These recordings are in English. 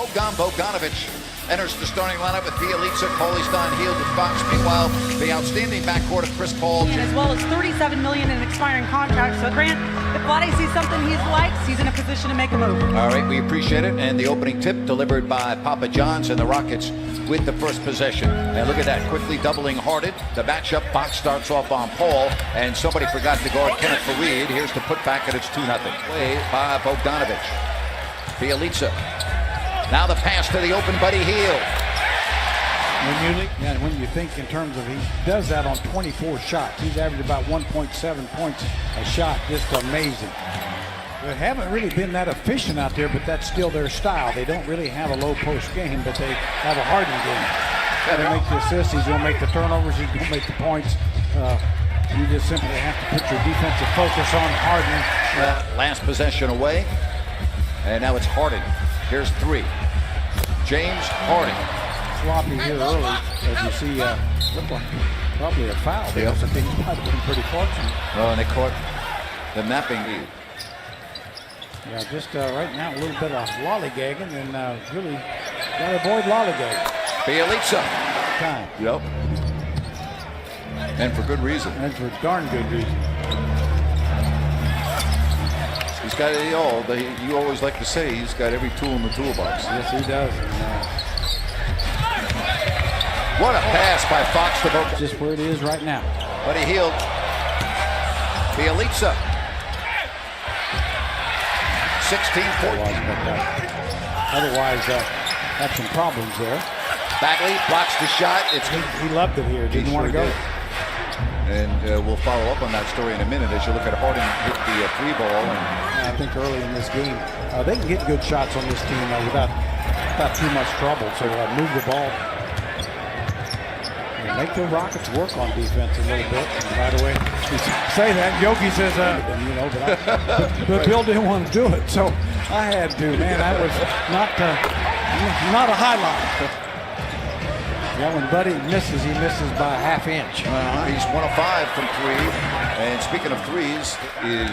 Bogdanovich enters the starting lineup with Bielitsa, Cauley-Stein, Hield, and Fox. Meanwhile, the outstanding backcourt of Chris Paul. And as well as $37 million in expiring contracts. So Grant, if Vlade sees something he likes, he's in a position to make a move. All right, we appreciate it. And the opening tip delivered by Papa John's, and the Rockets with the first possession. And look at that, quickly doubling Harden. The matchup, Fox starts off on Paul, and somebody forgot to guard Kenneth Faried. Here's the putback, and it's 2-0. Way by Bogdanovich. Bielitsa. Now the pass to the open Buddy Hield. When you think in terms of, he does that on 24 shots. He's averaged about 1.7 points a shot. Just amazing. They haven't really been that efficient out there, but that's still their style. They don't really have a low post game, but they have a Harden game. Got to make the assists. He's going to make the turnovers. He's going to make the points. You just simply have to put your defensive focus on Harden. Last possession away, and now it's Harden. Here's 3. James Harden. Sloppy here early, as you see, looked like probably a foul. Yep. I think he might have been pretty fortunate. Oh, and they caught the napping lead. Yeah, just right now a little bit of lollygagging, and really got to avoid lollygagging. Bielitsa. Time. Yep. And for good reason. And for darn good reason. He's got it all. You always like to say he's got every tool in the toolbox. Yes, he does. What a pass by Fox to Bogdanovich. Just where it is right now. Buddy Hield. Bielitsa. 16-14. Otherwise, had some problems there. Bagley blocks the shot. He loved it here. Didn't want to go. And we'll follow up on that story in a minute as you look at Harden hit the 3 ball. And I think early in this game, they can get good shots on this team without too much trouble. So move the ball. And make the Rockets work on defense a little bit. And by the way, you say that, Yogi says, but Bill didn't want to do it. So I had to, man. That was not a highlight. Yeah, when Buddy misses, he misses by a half inch. He's 1 of 5 from 3. And speaking of threes, you're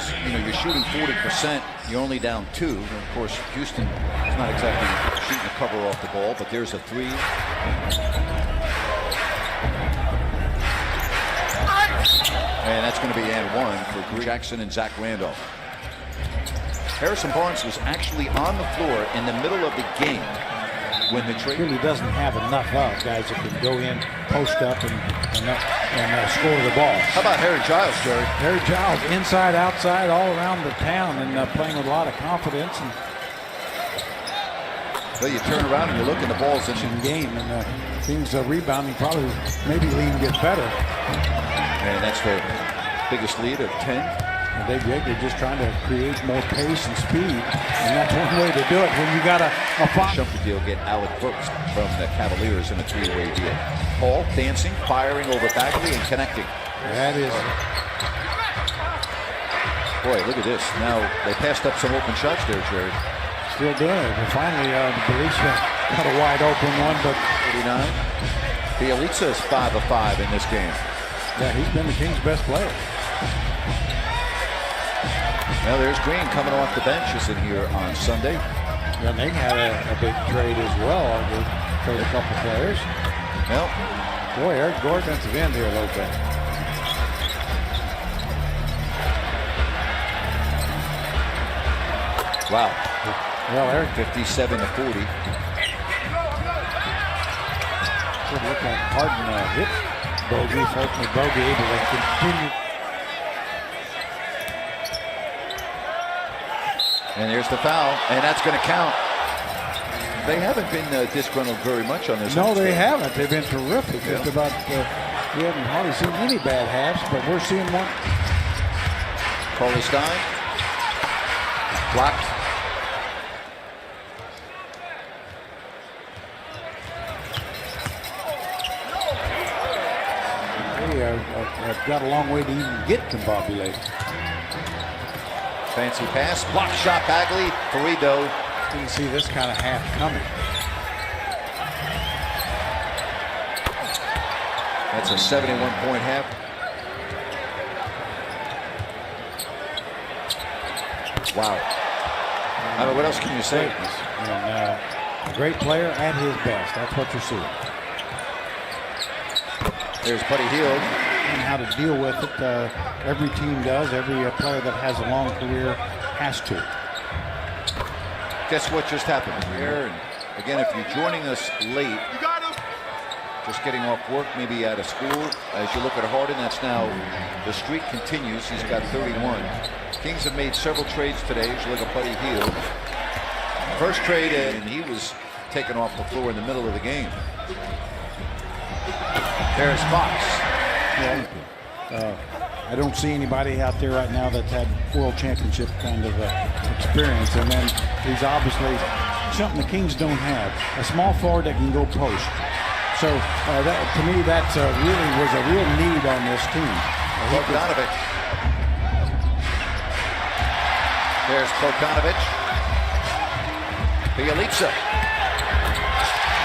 shooting 40%. You're only down 2. And of course, Houston is not exactly shooting the cover off the ball, but there's a 3. And that's going to be and 1 for Jackson and Zach Randolph. Harrison Barnes was actually on the floor in the middle of the game when the trade really doesn't have enough guys that can go in, post up, and score the ball. How about Harry Giles, Jerry? Harry Giles, inside, outside, all around the town, and playing with a lot of confidence. And well, you turn around and you look, and the ball's in game, and things rebounding probably maybe lead gets better. And that's the biggest lead of 10. And Dave Yeager just trying to create more pace and speed, and that's one way to do it when you got a Shumpert deal. Get Alec Brooks from the Cavaliers in a 3-way deal. Paul dancing, firing over Bagley and connecting. That is. Boy, look at this. Now they passed up some open shots there, Jerry. Still doing it. And finally, Bielitsa got a wide open one, but 39. Bielitsa is 5 of 5 in this game. Yeah, he's been the Kings' best player. Now there's Green coming off the bench, isn't here on Sunday. Yeah, they had a big trade as well. They traded a couple players. Well, boy, Eric Gordon defensive end here a little bit. Wow. Well, Eric 57 to 40. Should look like Harden hit Bogey. Fortunately, Bogey able to continue. And there's the foul, and that's going to count. They haven't been disgruntled very much on this. No, they haven't. They've been terrific. Yeah. Just about, we haven't hardly seen any bad halves, but we're seeing one. Cauley-Stein. Blocked. They have got a long way to even get to Bobby Lake. Fancy pass, block shot, Bagley, Corrido. Didn't see this kind of half coming. That's a 71-point half. Wow. I mean, what else can you say? And A great player at his best. That's what you're seeing. There's Buddy Hield. And how to deal with it. Every team does. Every player that has a long career has to. Guess what just happened here? And again, if you're joining us late, just getting off work, maybe out of school, as you look at Harden, that's now the streak continues. He's got 31. Kings have made several trades today. As you look at Buddy Hield. First trade, and he was taken off the floor in the middle of the game. There's Fox. I don't see anybody out there right now that's had world championship kind of experience. And then he's obviously something the Kings don't have. A small forward that can go post. So that, to me, that's really was a real need on this team. Bogdanovich. There's Bogdanovich. Bielitsa.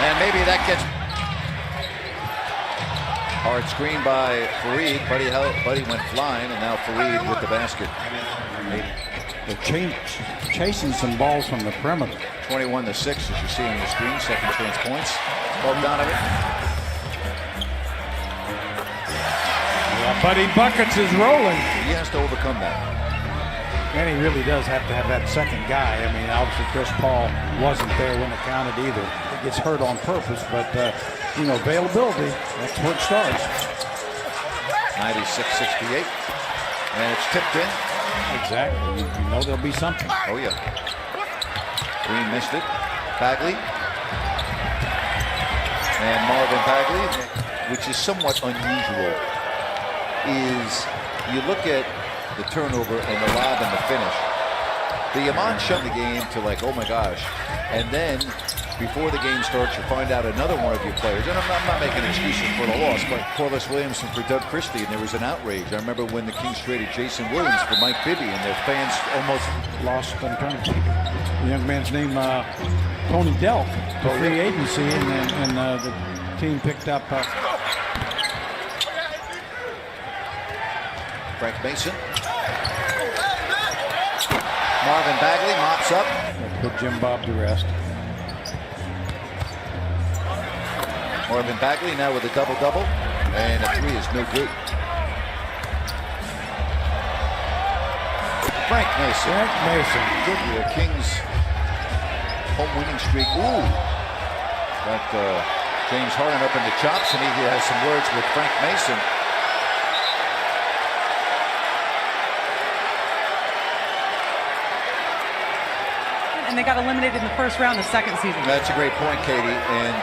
And maybe that gets... Hard screen by Fareed. Buddy went flying, and now Fareed with the basket. They're chasing some balls from the perimeter. 21-6, as you see on the screen. Second chance points. Bogdanovich. Buddy Buckets is rolling. He has to overcome that. And he really does have to have that second guy. I mean, obviously Chris Paul wasn't there when it counted either. He gets hurt on purpose, but you know, availability, that's where it starts. 96-68. And it's tipped in. Exactly. You know there'll be something. Oh, yeah. Green missed it. Bagley. And Marvin Bagley, which is somewhat unusual, is you look at the turnover and the lob and the finish. The Iman shut the game to like, oh my gosh. And then before the game starts, you find out another one of your players, and I'm not making excuses for the loss, but Corliss Williamson for Doug Christie, and there was an outrage. I remember when the Kings traded Jason Williams for Mike Bibby, and their fans almost lost in terms. The young man's name, Tony Delk, to free agency, and the team picked up Frank Mason. Marvin Bagley mops up. Put Jim Bob to rest. Marvin Bagley now with a double-double, and a three is no good. Frank Mason. Good for the Kings' home winning streak. Ooh. Got James Harden up in the chops, and he has some words with Frank Mason. And they got eliminated in the first round the second season. That's a great point, Katie. And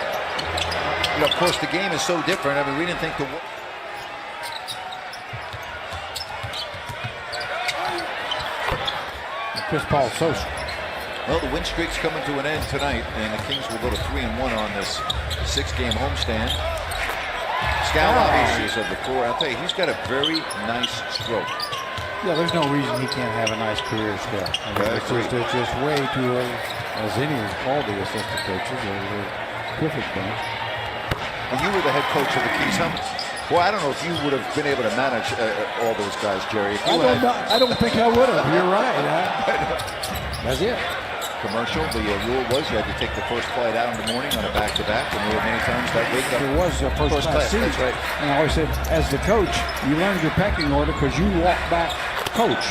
you know, of course, the game is so different. I mean, we didn't think the... Chris Paul so... Well, the win streak's coming to an end tonight, and the Kings will go to 3-1 on this 6-game homestand. Scal obviously is of the core. I'll tell you, he's got a very nice stroke. Yeah, there's no reason he can't have a nice career still. I mean, it's just way too early, as any of all the assistant coaches. They're perfect bunch. When you were the head coach of the Kings, well, I don't know if you would have been able to manage all those guys, Jerry. I don't think I would have. You're right. That's it. Commercial. The rule was you had to take the first flight out in the morning on a back-to-back, and we had many times that wake up. There was a first class seat. That's right. And I always said, as the coach, you learned your pecking order because you walk back coach.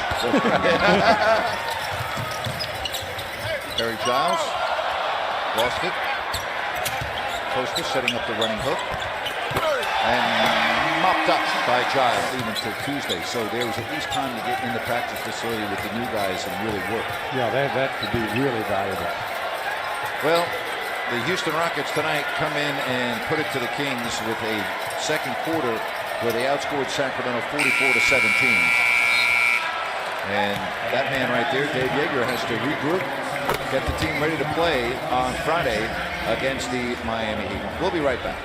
Barry Giles lost it. Costa setting up the running hook. And mopped up by Giles even until Tuesday. So there was at least time to get in the practice facility with the new guys and really work. Yeah, that could be really valuable. Well, the Houston Rockets tonight come in and put it to the Kings with a second quarter where they outscored Sacramento 44-17. And that man right there, Dave Yeager, has to regroup, get the team ready to play on Friday against the Miami Heat. We'll be right back.